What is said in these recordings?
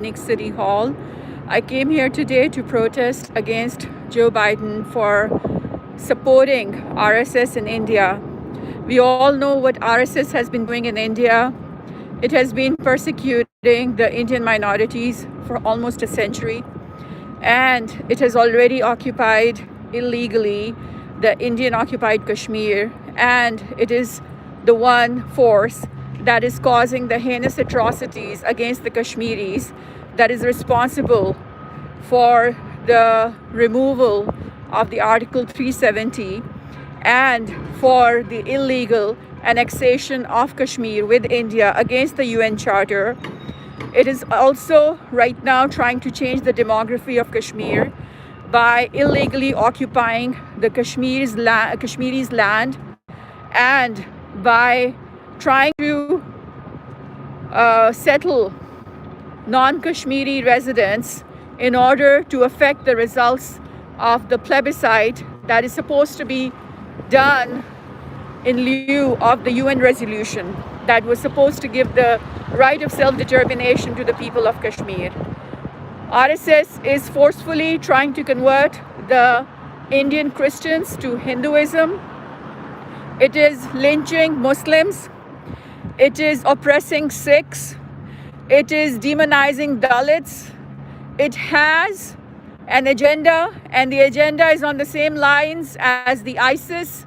City Hall. I came here today to protest against Joe Biden for supporting RSS in India. We all know what RSS has been doing in India. It has been persecuting the Indian minorities for almost a century, and it has already occupied illegally the Indian occupied Kashmir, and it is the one force that is causing the heinous atrocities against the Kashmiris, that is responsible for the removal of the Article 370 and for the illegal annexation of Kashmir with India against the UN Charter. It is also right now trying to change the demography of Kashmir by illegally occupying the Kashmiri's land and by trying to settle non-Kashmiri residents in order to affect the results of the plebiscite that is supposed to be done in lieu of the UN resolution that was supposed to give the right of self-determination to the people of Kashmir. RSS is forcefully trying to convert the Indian Christians to Hinduism. It is lynching Muslims. It is oppressing Sikhs. It is demonizing Dalits. It has an agenda, and the agenda is on the same lines as the ISIS.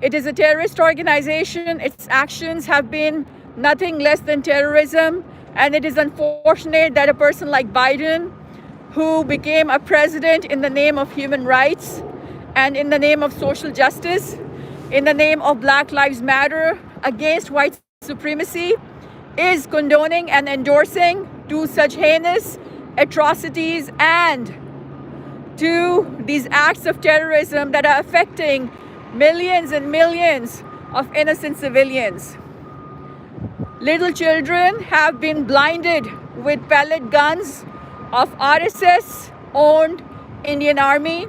It is a terrorist organization. Its actions have been nothing less than terrorism. And it is unfortunate that a person like Biden, who became a president in the name of human rights and in the name of social justice, in the name of Black Lives Matter, against white supremacy, is condoning and endorsing to such heinous atrocities and to these acts of terrorism that are affecting millions and millions of innocent civilians. Little children have been blinded with pellet guns of RSS-owned Indian Army.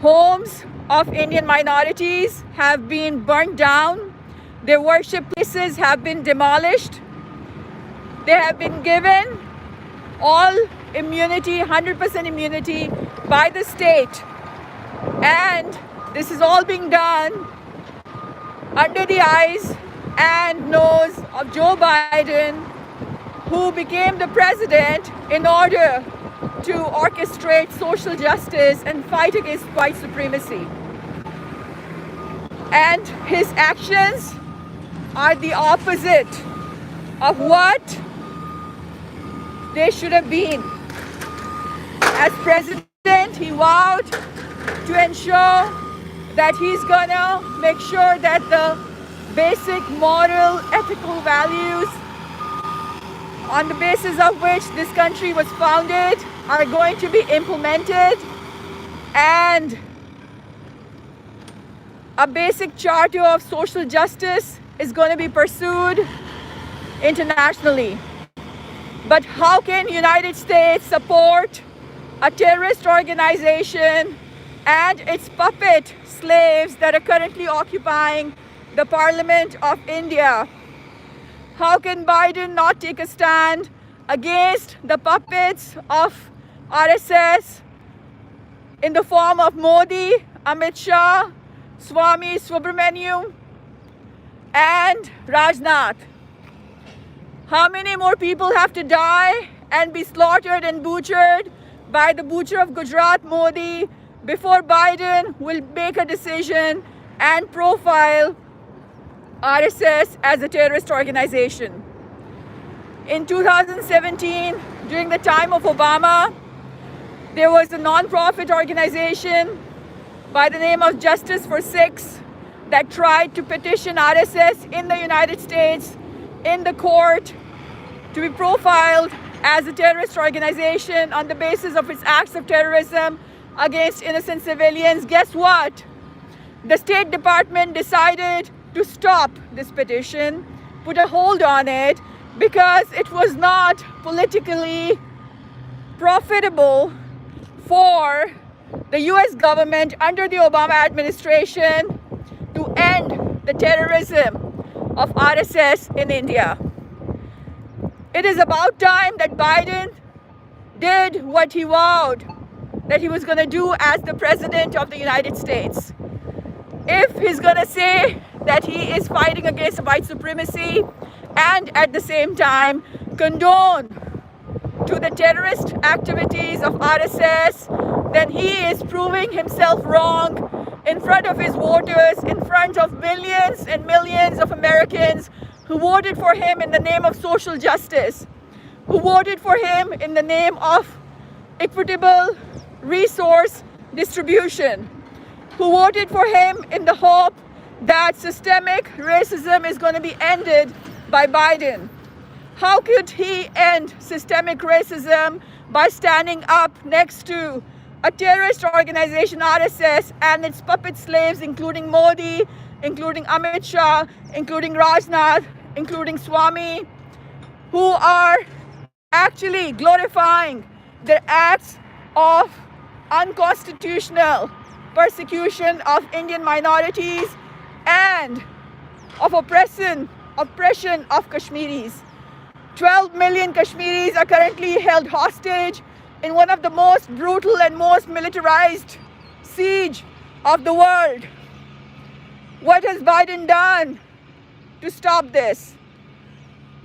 Homes of Indian minorities have been burnt down. Their worship places have been demolished. They have been given all immunity, 100% immunity by the state. And this is all being done under the eyes and nose of Joe Biden, who became the president in order to orchestrate social justice and fight against white supremacy. And his actions are the opposite of what they should have been. As president, he vowed to ensure that he's gonna make sure that the basic moral, ethical values on the basis of which this country was founded are going to be implemented, and a basic charter of social justice is going to be pursued internationally. But how can United States support a terrorist organization and its puppet slaves that are currently occupying the Parliament of India? How can Biden not take a stand against the puppets of RSS in the form of Modi, Amit Shah, Swami Subramaniam, and Rajnath? How many more people have to die and be slaughtered and butchered by the butcher of Gujarat, Modi, before Biden will make a decision and profile RSS as a terrorist organization? In 2017, during the time of Obama, there was a non-profit organization by the name of Justice for Sikhs that tried to petition RSS in the United States in the court to be profiled as a terrorist organization on the basis of its acts of terrorism against innocent civilians. Guess what? The State Department decided to stop this petition, put a hold on it, because it was not politically profitable for the US government under the Obama administration to end the terrorism of RSS in India. It is about time that Biden did what he vowed that he was going to do as the President of the United States. If he's going to say that he is fighting against white supremacy and at the same time condone to the terrorist activities of RSS, then he is proving himself wrong in front of his voters, in front of millions and millions of Americans who voted for him in the name of social justice, who voted for him in the name of equitable resource distribution, who voted for him in the hope that systemic racism is going to be ended by Biden. How could he end systemic racism by standing up next to a terrorist organization, RSS, and its puppet slaves, including Modi, including Amit Shah, including Rajnath, including Swami, who are actually glorifying their acts of unconstitutional persecution of Indian minorities and of oppression of Kashmiris. 12 million Kashmiris are currently held hostage in one of the most brutal and most militarized siege of the world. What has Biden done to stop this?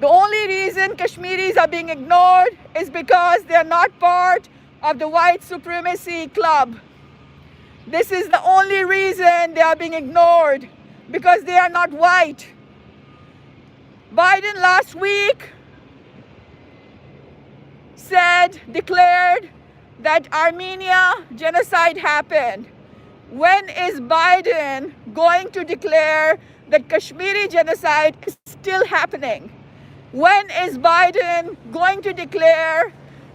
The only reason Kashmiris are being ignored is because they are not part of the white supremacy club. This is the only reason they are being ignored, because they are not white. Biden last week declared that Armenia genocide happened. When is Biden going to declare that Kashmiri genocide is still happening? When is Biden going to declare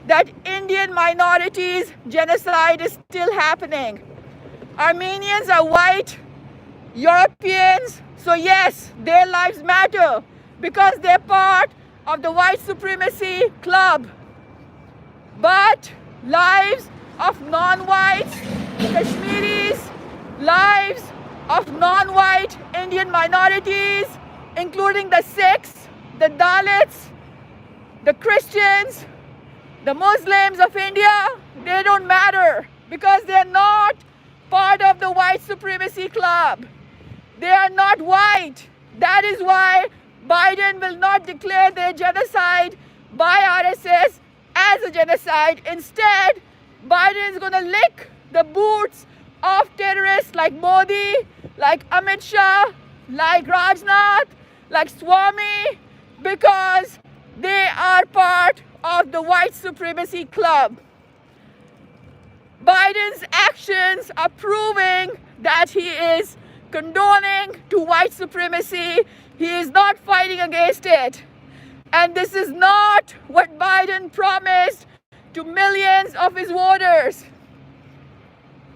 that Indian minorities genocide is still happening? Armenians are white Europeans, so yes, their lives matter because they're part of the white supremacy club. But lives of non-whites, Kashmiris, lives of non-white Indian minorities, including the Sikhs, the Dalits, the Christians, the Muslims of India, they don't matter because they're not part of the white supremacy club. They are not white. That is why Biden will not declare their genocide by RSS as a genocide. Instead, Biden is going to lick the boots of terrorists like Modi, like Amit Shah, like Rajnath, like Swami, because they are part of the white supremacy club. Biden's actions are proving that he is condoning to white supremacy. He is not fighting against it. And this is not what Biden promised to millions of his voters.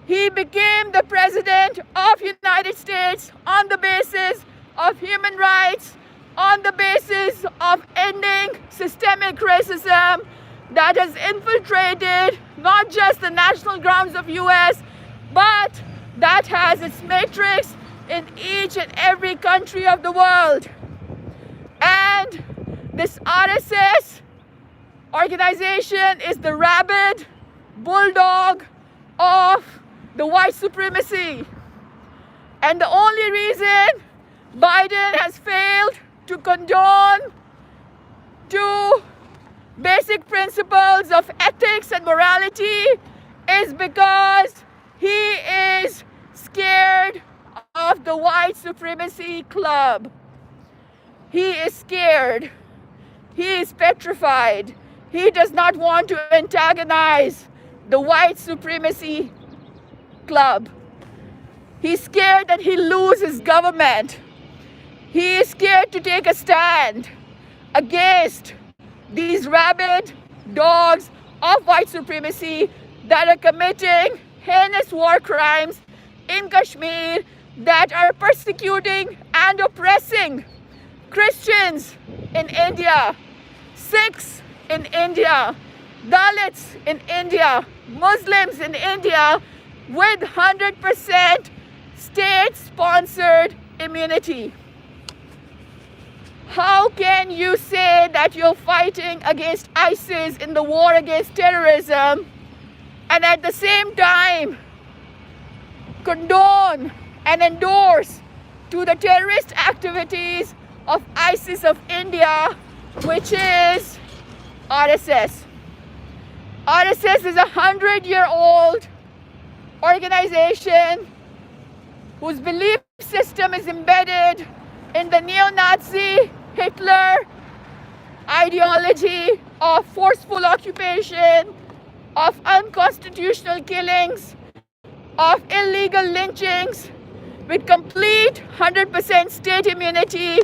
He became the president of the United States on the basis of human rights, on the basis of ending systemic racism that has infiltrated not just the national grounds of US, but that has its matrix in each and every country of the world. And this RSS organization is the rabid bulldog of the white supremacy. And the only reason Biden has failed to condone to basic principles of ethics and morality is because he is scared of the white supremacy club. He is scared. He is petrified. He does not want to antagonize the white supremacy club. He's scared that he'll lose his government. He is scared to take a stand against these rabid dogs of white supremacy that are committing heinous war crimes in Kashmir, that are persecuting and oppressing Christians in India, Sikhs in India, Dalits in India, Muslims in India, with 100% state-sponsored immunity. How can you say that you're fighting against ISIS in the war against terrorism and at the same time condone and endorse to the terrorist activities of ISIS of India, which is RSS? RSS is a 100-year-old organization whose belief system is embedded in the neo-Nazi Hitler ideology of forceful occupation, of unconstitutional killings, of illegal lynchings with complete 100% state immunity.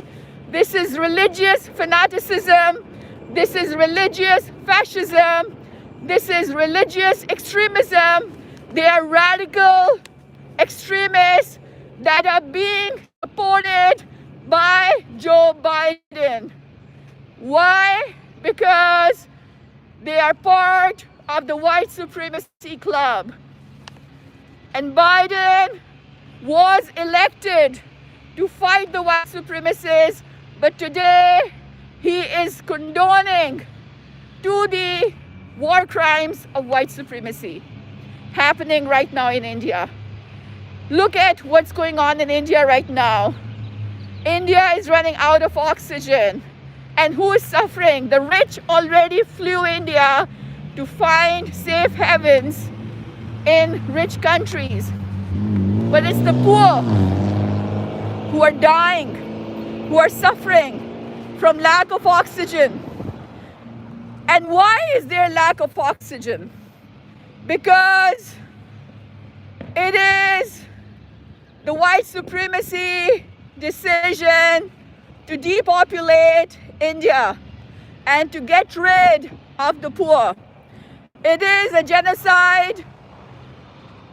This is religious fanaticism. This is religious fascism. This is religious extremism. They are radical extremists that are being supported by Joe Biden. Why? Because they are part of the white supremacy club. And Biden was elected to fight the white supremacists, but today he is condoning to the war crimes of white supremacy happening right now in India. Look at what's going on in India right now. India is running out of oxygen. And who is suffering? The rich already flew India to find safe havens in rich countries. But it's the poor who are dying, who are suffering from lack of oxygen. And why is there lack of oxygen? Because it is the white supremacy decision to depopulate India and to get rid of the poor. It is a genocide.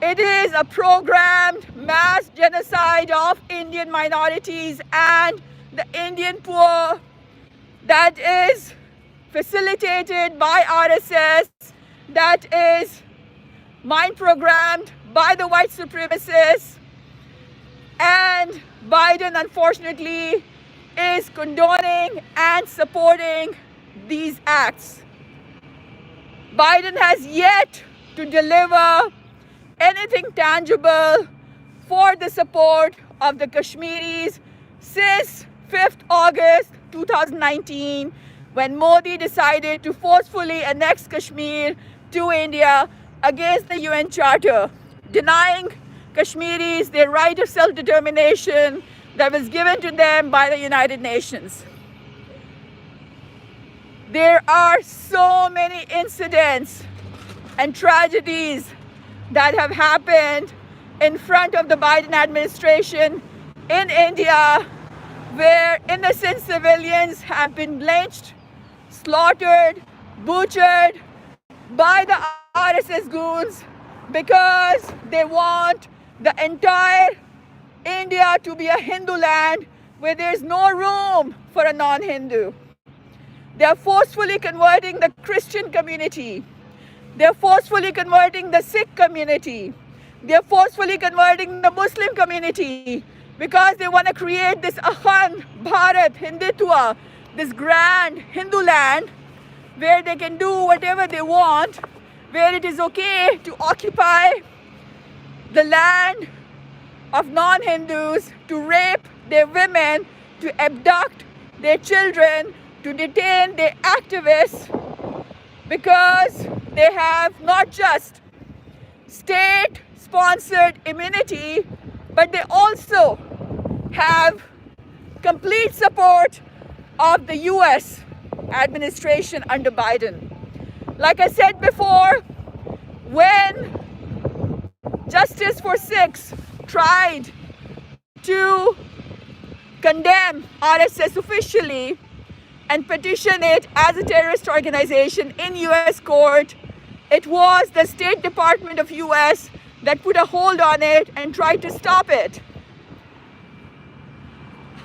It is a programmed mass genocide of Indian minorities and the Indian poor that is facilitated by RSS, that is mind programmed by the white supremacists. And Biden, unfortunately, is condoning and supporting these acts. Biden has yet to deliver anything tangible for the support of the Kashmiris since 5th August 2019, when Modi decided to forcefully annex Kashmir to India against the UN Charter, denying Kashmiris their right of self-determination that was given to them by the United Nations. There are so many incidents and tragedies that have happened in front of the Biden administration in India, where innocent civilians have been lynched, slaughtered, butchered by the RSS goons because they want the entire India to be a Hindu land where there's no room for a non-Hindu. They are forcefully converting the Christian community. They're forcefully converting the Sikh community. They're forcefully converting the Muslim community because they want to create this Akhand Bharat Hindutva, this grand Hindu land where they can do whatever they want, where it is okay to occupy the land of non-Hindus, to rape their women, to abduct their children, to detain their activists, because they have not just state-sponsored immunity, but they also have complete support of the US administration under Biden. Like I said before, when Justice for Sikhs tried to condemn RSS officially and petition it as a terrorist organization in US court, it was the State Department of US that put a hold on it and tried to stop it.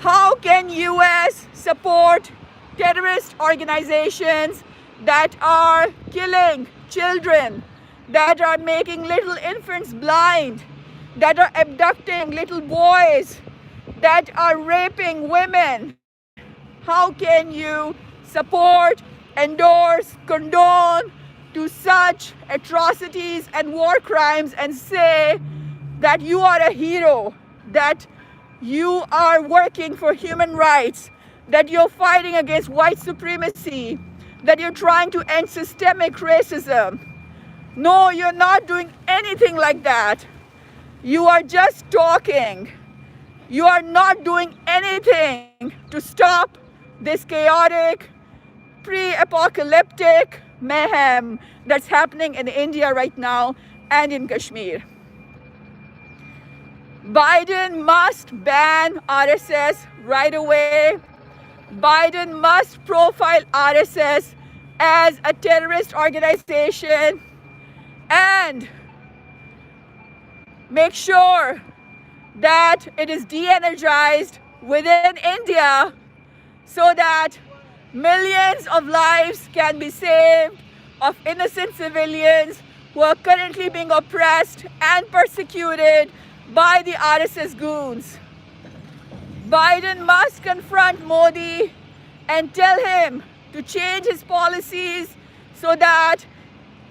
How can US support terrorist organizations that are killing children, that are making little infants blind, that are abducting little boys, that are raping women, How can you support, endorse, condone to such atrocities and war crimes and say that you are a hero, that you are working for human rights, that you're fighting against white supremacy, that you're trying to end systemic racism? No, you're not doing anything like that. You are just talking. You are not doing anything to stop this chaotic, pre-apocalyptic mayhem that's happening in India right now and in Kashmir. Biden must ban RSS right away. Biden must profile RSS as a terrorist organization and make sure that it is de-energized within India so that millions of lives can be saved of innocent civilians who are currently being oppressed and persecuted by the RSS goons. Biden must confront Modi and tell him to change his policies so that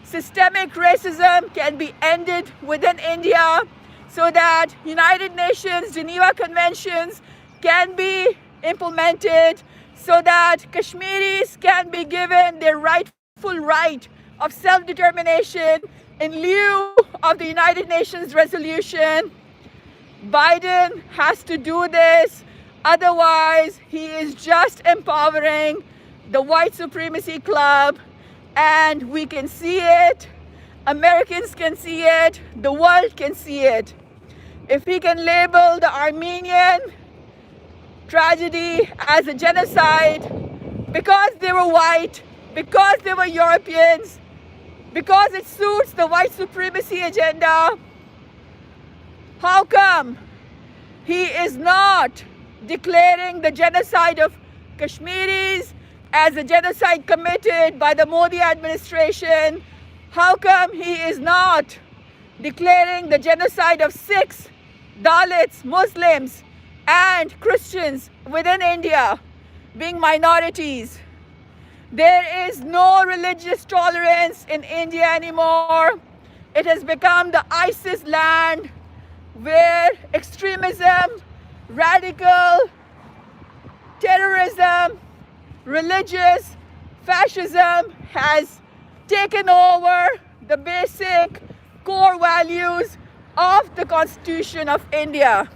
systemic racism can be ended within India, so that United Nations Geneva Conventions can be implemented, so that Kashmiris can be given their rightful right of self-determination in lieu of the United Nations resolution. Biden has to do this, otherwise he is just empowering the white supremacy club, and we can see it, Americans can see it, the world can see it. If he can label the Armenian tragedy as a genocide because they were white, because they were Europeans, because it suits the white supremacy agenda, how come he is not declaring the genocide of Kashmiris as a genocide committed by the Modi administration? How come he is not declaring the genocide of Sikhs, Dalits, Muslims, and Christians within India being minorities? There is no religious tolerance in India anymore. It has become the ISIS land where extremism, radical terrorism, religious fascism has taken over the basic core values of the Constitution of India.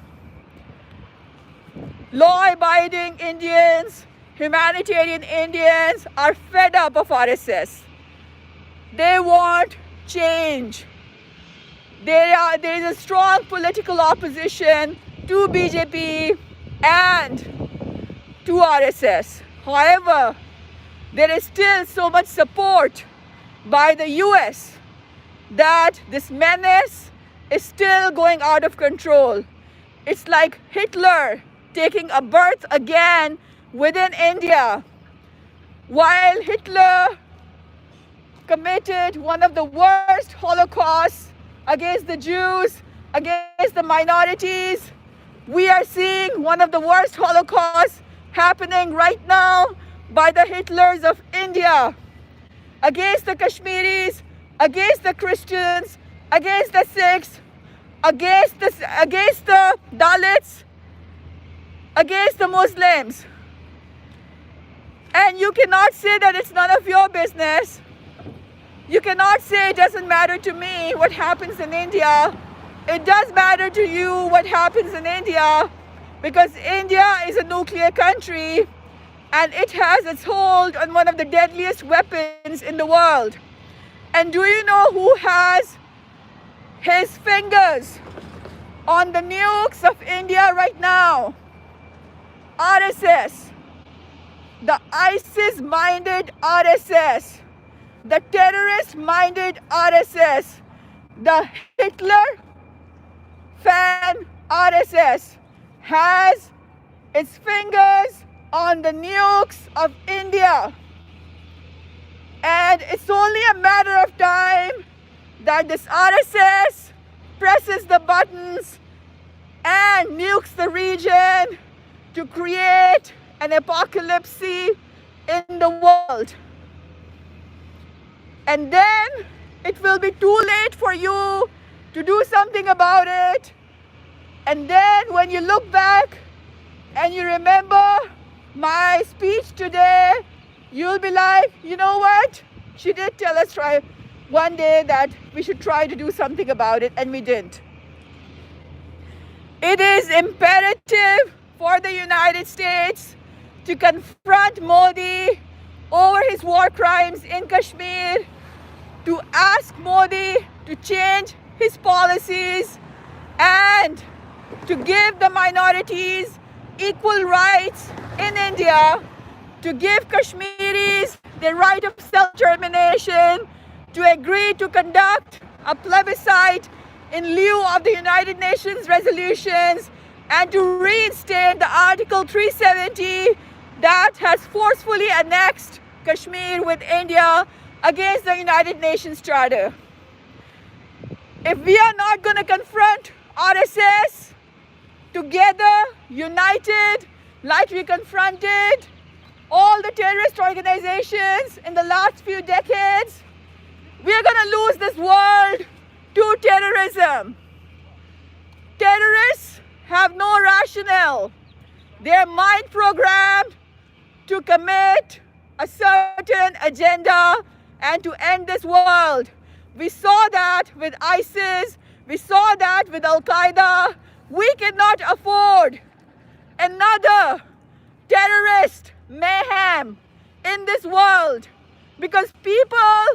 Law-abiding Indians, humanitarian Indians are fed up of RSS. They want change. There is a strong political opposition to BJP and to RSS. However, there is still so much support by the US that this menace is still going out of control. It's like Hitler taking a birth again within India. While Hitler committed one of the worst holocausts against the Jews, against the minorities, we are seeing one of the worst holocausts happening right now by the Hitlers of India against the Kashmiris, against the Christians, against the Sikhs, against the Dalits, against the Muslims. And you cannot say that it's none of your business. You cannot say it doesn't matter to me what happens in India. It does matter to you what happens in India, because India is a nuclear country and it has its hold on one of the deadliest weapons in the world. And do you know who has his fingers on the nukes of India right now? RSS. The ISIS-minded RSS. The terrorist-minded RSS. The Hitler fan RSS has its fingers on the nukes of India. And it's only a matter of time that this RSS presses the buttons and nukes the region to create an apocalypse in the world. And then it will be too late for you to do something about it. And then when you look back and you remember my speech today, you'll be like, you know what? She did tell us one day that we should try to do something about it, and we didn't. It is imperative for the United States to confront Modi over his war crimes in Kashmir, to ask Modi to change his policies and to give the minorities equal rights in India, to give Kashmiris the right of self-determination, to agree to conduct a plebiscite in lieu of the United Nations resolutions, and to reinstate the Article 370 that has forcefully annexed Kashmir with India against the United Nations Charter. If we are not going to confront RSS together, united, like we confronted all the terrorist organizations in the last few decades, we are going to lose this world to terrorism. Terrorists have no rationale. They are mind programmed to commit a certain agenda and to end this world. We saw that with ISIS. We saw that with Al-Qaeda. We cannot afford another terrorist mayhem in this world, because people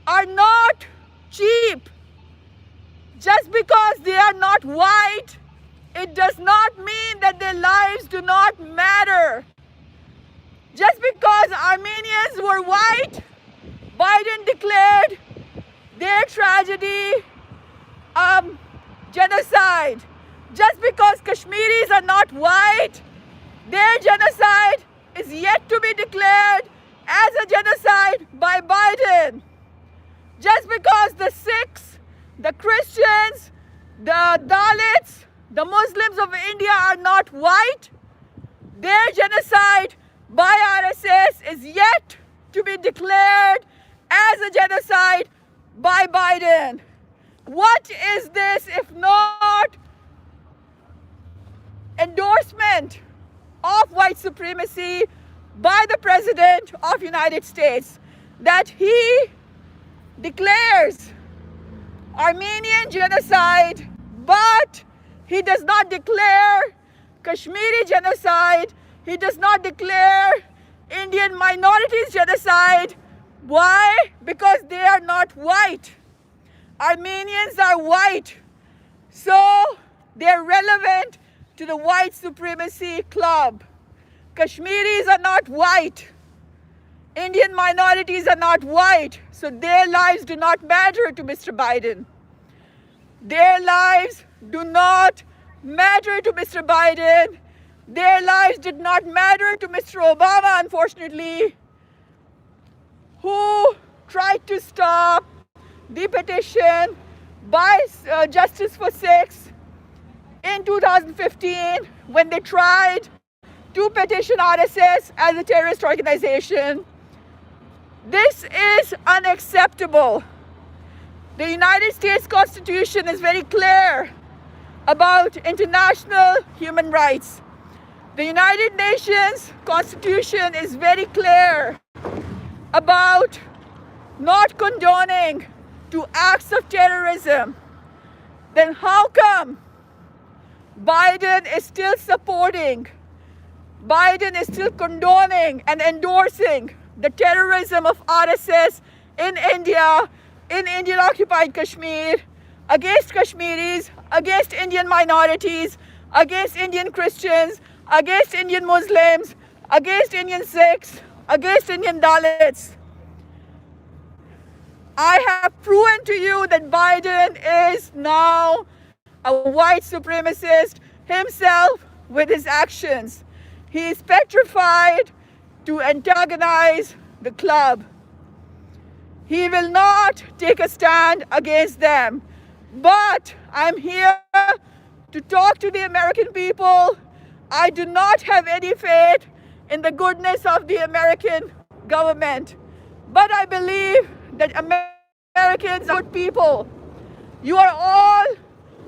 are not cheap. Just because they are not white, it does not mean that their lives do not matter. Just because Armenians were white, Biden declared their tragedy genocide. Just because Kashmiris are not white, their genocide is yet to be declared as a genocide by Biden. Just because the Sikhs, the Christians, the Dalits, the Muslims of India are not white, their genocide by RSS is yet to be declared as a genocide by Biden. What is this if not endorsement of white supremacy by the President of the United States, that he declares Armenian genocide, but he does not declare Kashmiri genocide, he does not declare Indian minorities genocide. Why? Because they are not white. Armenians are white, so they're relevant to the white supremacy club. Kashmiris are not white. Indian minorities are not white, so their lives do not matter to Mr. Biden. Their lives do not matter to Mr. Biden. Their lives did not matter to Mr. Obama, unfortunately, who tried to stop the petition by Justice for Sikhs in 2015 when they tried to petition RSS as a terrorist organization. This is unacceptable. The United States Constitution is very clear about international human rights. The United Nations Constitution is very clear about not condoning to acts of terrorism. Then how come Biden is still supporting, Biden is still condoning and endorsing the terrorism of RSS in India, in Indian occupied Kashmir, against Kashmiris, against Indian minorities, against Indian Christians, against Indian Muslims, against Indian Sikhs, against Indian Dalits? I have proven to you that Biden is now a white supremacist himself with his actions. He is petrified to antagonize the club. He will not take a stand against them. But I'm here to talk to the American people. I do not have any faith in the goodness of the American government, but I believe that Americans are good people. You are all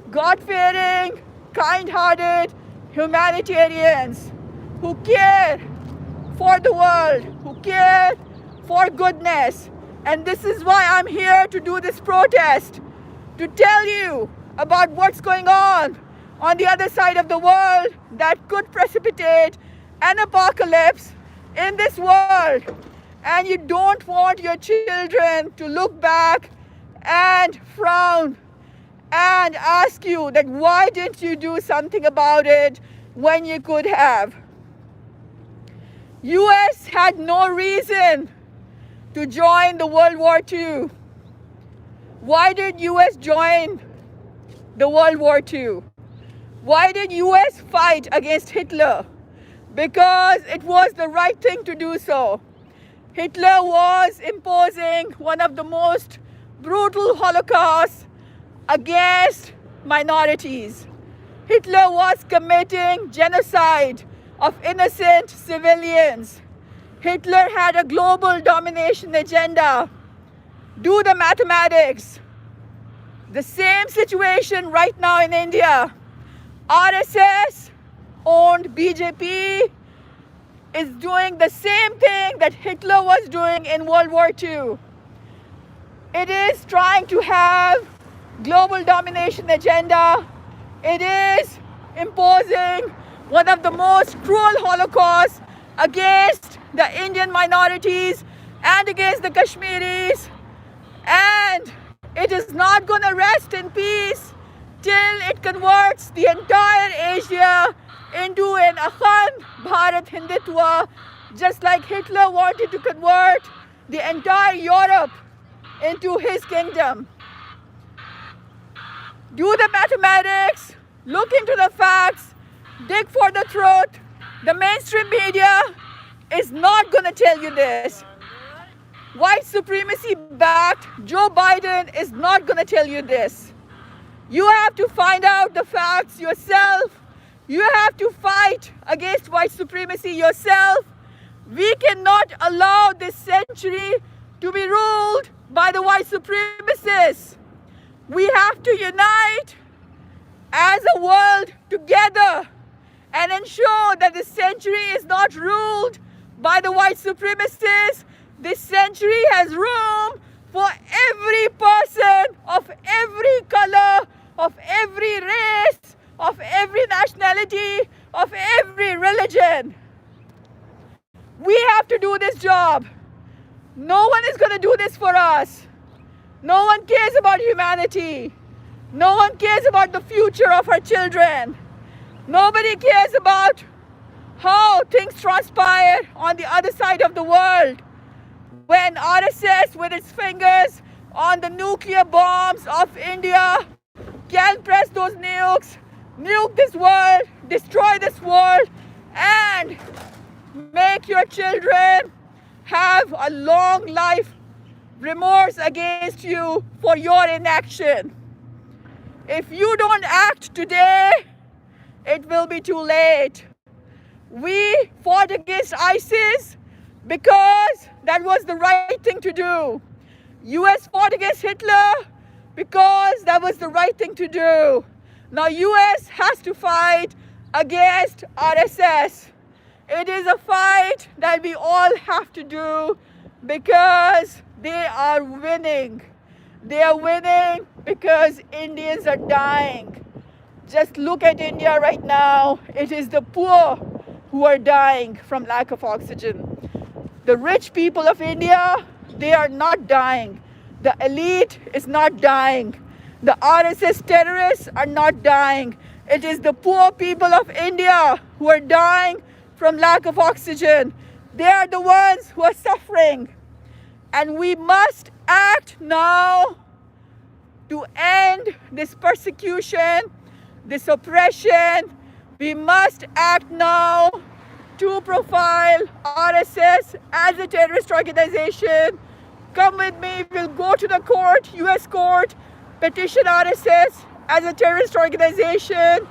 God-fearing, kind-hearted humanitarians who care for the world, who care for goodness. And this is why I'm here to do this protest, to tell you about what's going on the other side of the world that could precipitate an apocalypse in this world. And you don't want your children to look back and frown and ask you that why didn't you do something about it when you could have. US had no reason to join the World War II. Why did US join the World War II? Why did US fight against Hitler? Because it was the right thing to do so. Hitler was imposing one of the most brutal holocausts against minorities. Hitler was committing genocide of innocent civilians. Hitler had a global domination agenda. Do the mathematics. The same situation right now in India. RSS owned BJP is doing the same thing that Hitler was doing in World War II. It is trying to have global domination agenda. It is imposing one of the most cruel holocausts against the Indian minorities and against the Kashmiris. And it is not going to rest in peace till it converts the entire Asia into an Akhand Bharat Hindutva, just like Hitler wanted to convert the entire Europe into his kingdom. Do the mathematics, look into the facts, dig for the truth. The mainstream media is not going to tell you this. White supremacy-backed Joe Biden is not going to tell you this. You have to find out the facts yourself. You have to fight against white supremacy yourself. We cannot allow this century to be ruled by the white supremacists. We have to unite as a world together and ensure that this century is not ruled by the white supremacists. This century has room for every person of every color, of every race, of every nationality, of every religion. We have to do this job. No one is going to do this for us. No one cares about humanity. No one cares about the future of our children. Nobody cares about how things transpire on the other side of the world. When RSS, with its fingers on the nuclear bombs of India, can press those nukes, nuke this world, destroy this world, and make your children have a long life remorse against you for your inaction. If you don't act today, it will be too late. We fought against ISIS because that was the right thing to do. US fought against Hitler because that was the right thing to do. Now US has to fight against RSS. It is a fight that we all have to do because they are winning. They are winning because Indians are dying. Just look at India right now. It is the poor who are dying from lack of oxygen. The rich people of India, they are not dying. The elite is not dying. The RSS terrorists are not dying. It is the poor people of India who are dying from lack of oxygen. They are the ones who are suffering. And we must act now to end this persecution, this oppression. We must act now to profile RSS as a terrorist organization. Come with me, we'll go to the court, US court, petition RSS as a terrorist organization.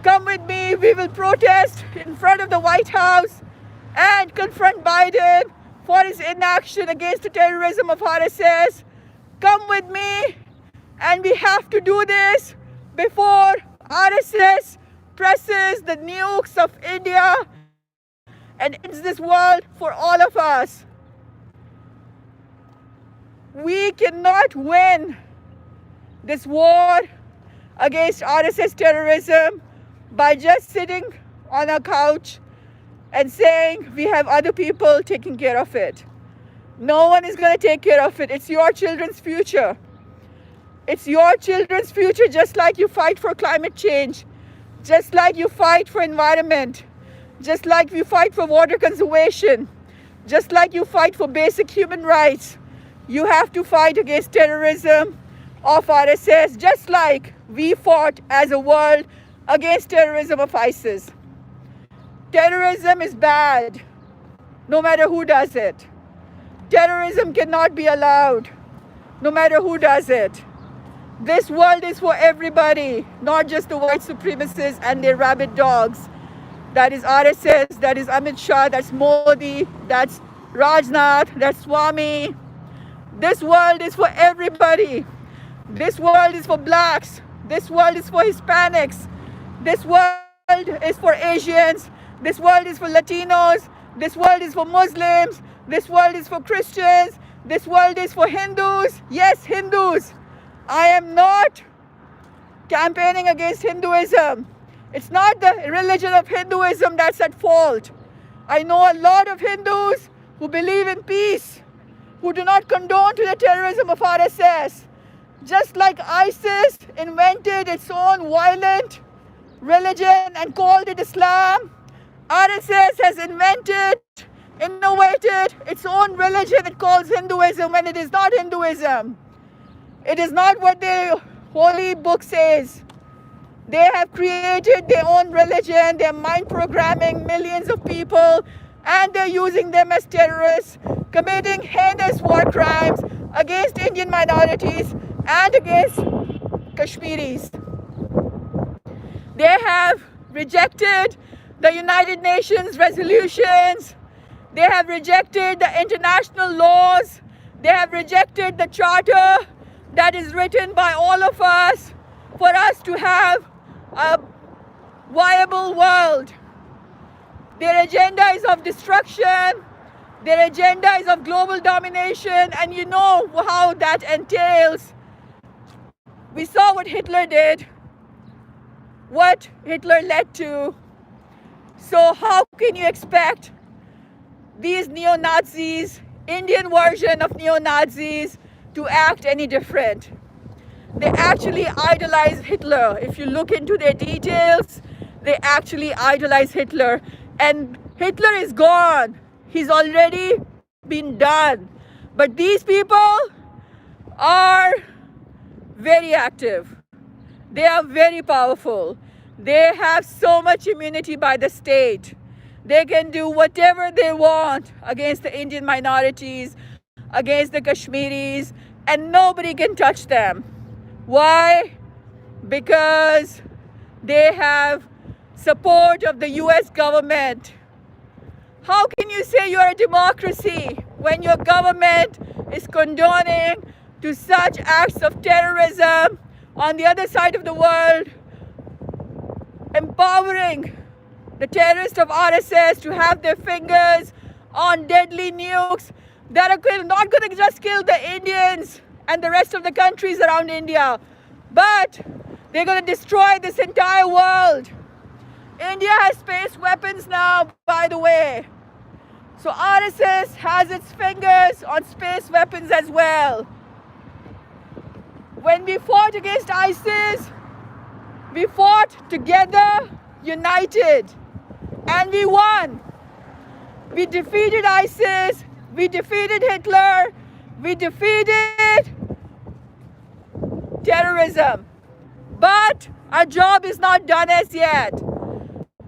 Come with me, we will protest in front of the White House and confront Biden for his inaction against the terrorism of RSS. Come with me, and we have to do this before RSS presses the nukes of India and ends this world for all of us. We cannot win this war against RSS terrorism by just sitting on a couch and saying we have other people taking care of it. No one is going to take care of it. It's your children's future. It's your children's future, just like you fight for climate change, just like you fight for environment, just like you fight for water conservation, just like you fight for basic human rights. You have to fight against terrorism of RSS, just like we fought as a world against terrorism of ISIS. Terrorism is bad, no matter who does it. Terrorism cannot be allowed, no matter who does it. This world is for everybody, not just the white supremacists and their rabid dogs. That is RSS, that is Amit Shah, that's Modi, that's Rajnath, that's Swami. This world is for everybody. This world is for blacks. This world is for Hispanics. This world is for Asians. This world is for Latinos. This world is for Muslims. This world is for Christians. This world is for Hindus. Yes, Hindus. I am not campaigning against Hinduism. It's not the religion of Hinduism that's at fault. I know a lot of Hindus who believe in peace, who do not condone to the terrorism of RSS. Just like ISIS invented its own violent religion and called it Islam, RSS has innovated its own religion it calls Hinduism when it is not Hinduism. It is not what the holy book says. They have created their own religion, they're mind programming millions of people, and they're using them as terrorists, committing heinous war crimes against Indian minorities and against Kashmiris. They have rejected the United Nations resolutions. They have rejected the international laws. They have rejected the charter that is written by all of us for us to have a viable world. Their agenda is of destruction. Their agenda is of global domination, and you know how that entails. We saw what Hitler did, what Hitler led to. So how can you expect these neo-Nazis, Indian version of neo-Nazis, to act any different? They actually idolize Hitler. If you look into their details, they actually idolize Hitler. And Hitler is gone. He's already been done. But these people are very active. They are very powerful. They have so much immunity by the state. They can do whatever they want against the Indian minorities, against the Kashmiris, and nobody can touch them. Why? Because they have support of the US government. How can you say you're a democracy when your government is condoning to such acts of terrorism on the other side of the world, empowering the terrorists of RSS to have their fingers on deadly nukes that are not going to just kill the Indians and the rest of the countries around India, but they're going to destroy this entire world. India has space weapons now, by the way. So RSS has its fingers on space weapons as well. When we fought against ISIS, we fought together, united, and we won. We defeated ISIS, we defeated Hitler, we defeated terrorism. But our job is not done as yet.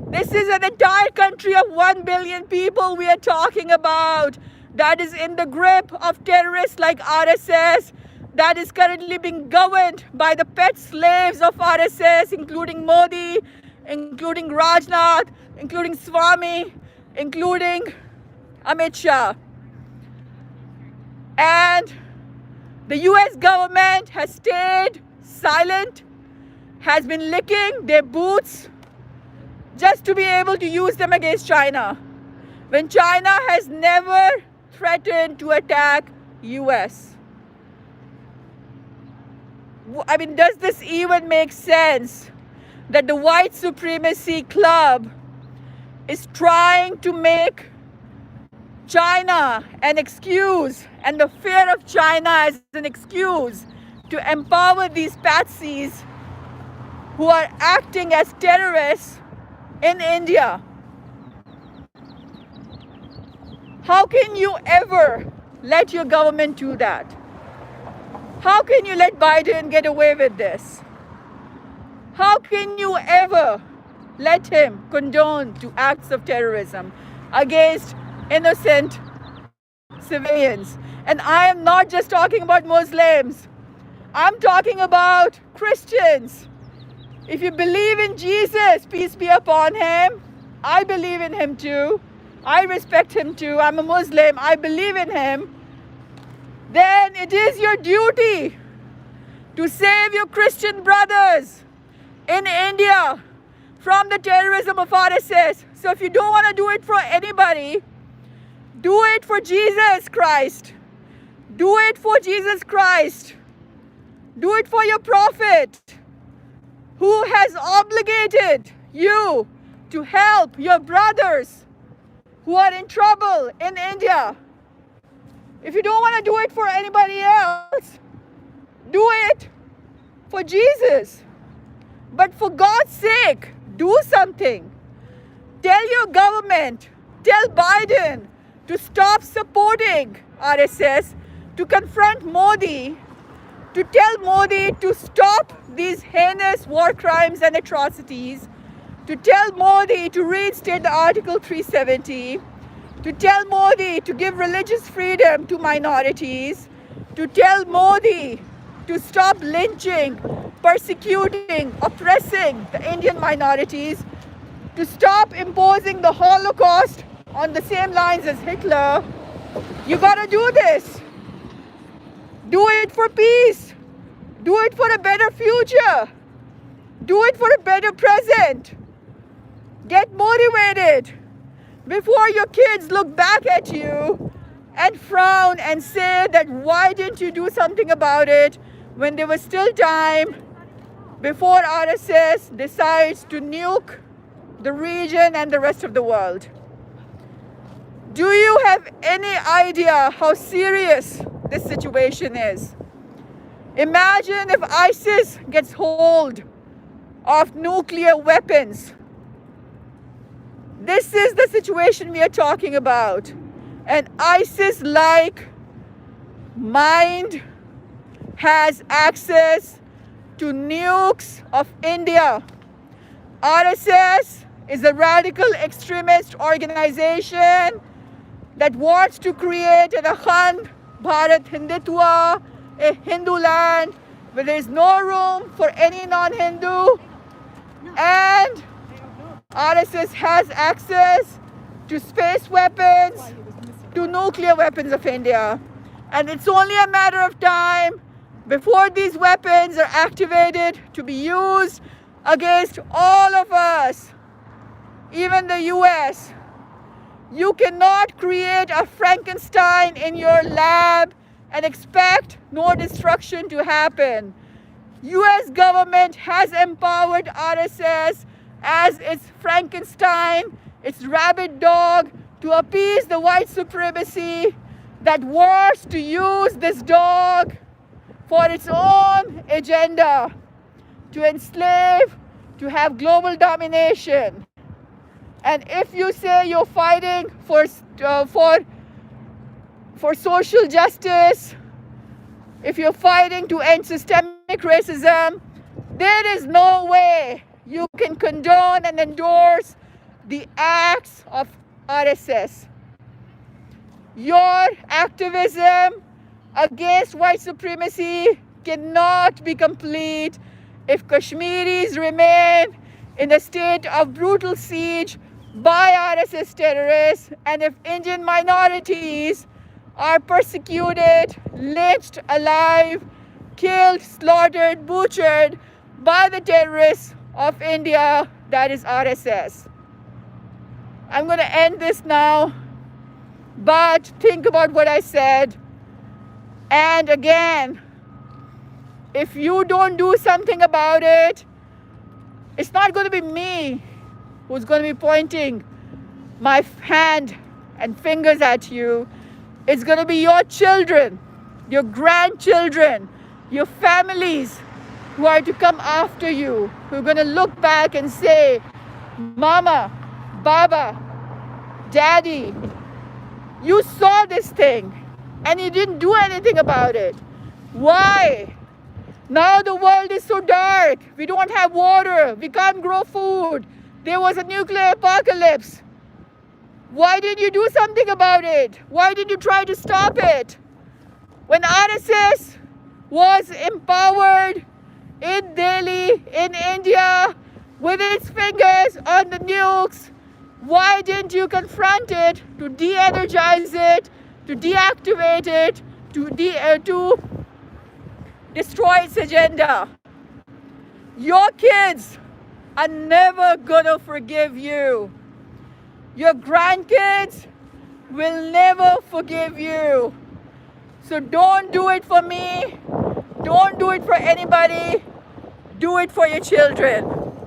This is an entire country of 1 billion people we are talking about that is in the grip of terrorists like RSS, that is currently being governed by the pet slaves of RSS, including Modi including Rajnath, including Swami, including Amit Shah. And the US government has stayed silent, has been licking their boots just to be able to use them against China, when China has never threatened to attack US. I mean, does this even make sense that the white supremacy club is trying to make China an excuse, and the fear of China as an excuse to empower these patsies who are acting as terrorists in India? How can you ever let your government do that? How can you let Biden get away with this? How can you ever let him condone to acts of terrorism against innocent civilians? And I am not just talking about Muslims. I'm talking about Christians. If you believe in Jesus, peace be upon him, I believe in him too. I respect him too. I'm a Muslim. I believe in him. Then it is your duty to save your Christian brothers in India from the terrorism of RSS. So if you don't want to do it for anybody, do it for Jesus Christ. Do it for Jesus Christ. Do it for your prophet, who has obligated you to help your brothers who are in trouble in India. If you don't want to do it for anybody else, do it for Jesus. But for God's sake, do something. Tell your government, tell Biden to stop supporting RSS, to confront Modi, to tell Modi to stop these heinous war crimes and atrocities, to tell Modi to reinstate the Article 370, to tell Modi to give religious freedom to minorities, to tell Modi to stop lynching, persecuting, oppressing the Indian minorities, to stop imposing the Holocaust on the same lines as Hitler. You gotta do this. Do it for peace. Do it for a better future. Do it for a better present. Get motivated before your kids look back at you and frown and say that why didn't you do something about it when there was still time before RSS decides to nuke the region and the rest of the world. Do you have any idea how serious this situation is? Imagine if ISIS gets hold of nuclear weapons. This is the situation we are talking about. An ISIS-like mind has access to nukes of India. RSS is a radical extremist organization that wants to create an Akhand Bharat Hindutva, a Hindu land where there is no room for any non-Hindu, and RSS has access to space weapons, to nuclear weapons of India. And it's only a matter of time before these weapons are activated to be used against all of us, even the US. You cannot create a Frankenstein in your lab and expect no destruction to happen. US government has empowered RSS as its Frankenstein, its rabid dog, to appease the white supremacy that wants to use this dog for its own agenda, to enslave, to have global domination. And if you say you're fighting for social justice, if you're fighting to end systemic racism, there is no way you can condone and endorse the acts of RSS. Your activism against white supremacy cannot be complete if Kashmiris remain in a state of brutal siege by RSS terrorists, and if Indian minorities are persecuted, lynched alive, killed, slaughtered, butchered by the terrorists of India, that is RSS. I'm going to end this now, but think about what I said. And again, if you don't do something about it, it's not going to be me who's going to be pointing my hand and fingers at you. It's going to be your children, your grandchildren, your families who are to come after you, who are going to look back and say, Mama, Baba, Daddy, you saw this thing and you didn't do anything about it. Why? Now the world is so dark. We don't have water. We can't grow food. There was a nuclear apocalypse. Why didn't you do something about it? Why did you try to stop it? When RSS was empowered in Delhi, in India, with its fingers on the nukes, why didn't you confront it to de-energize it, to deactivate it, to destroy its agenda? Your kids are never gonna forgive you. Your grandkids will never forgive you. So don't do it for me. Don't do it for anybody. Do it for your children.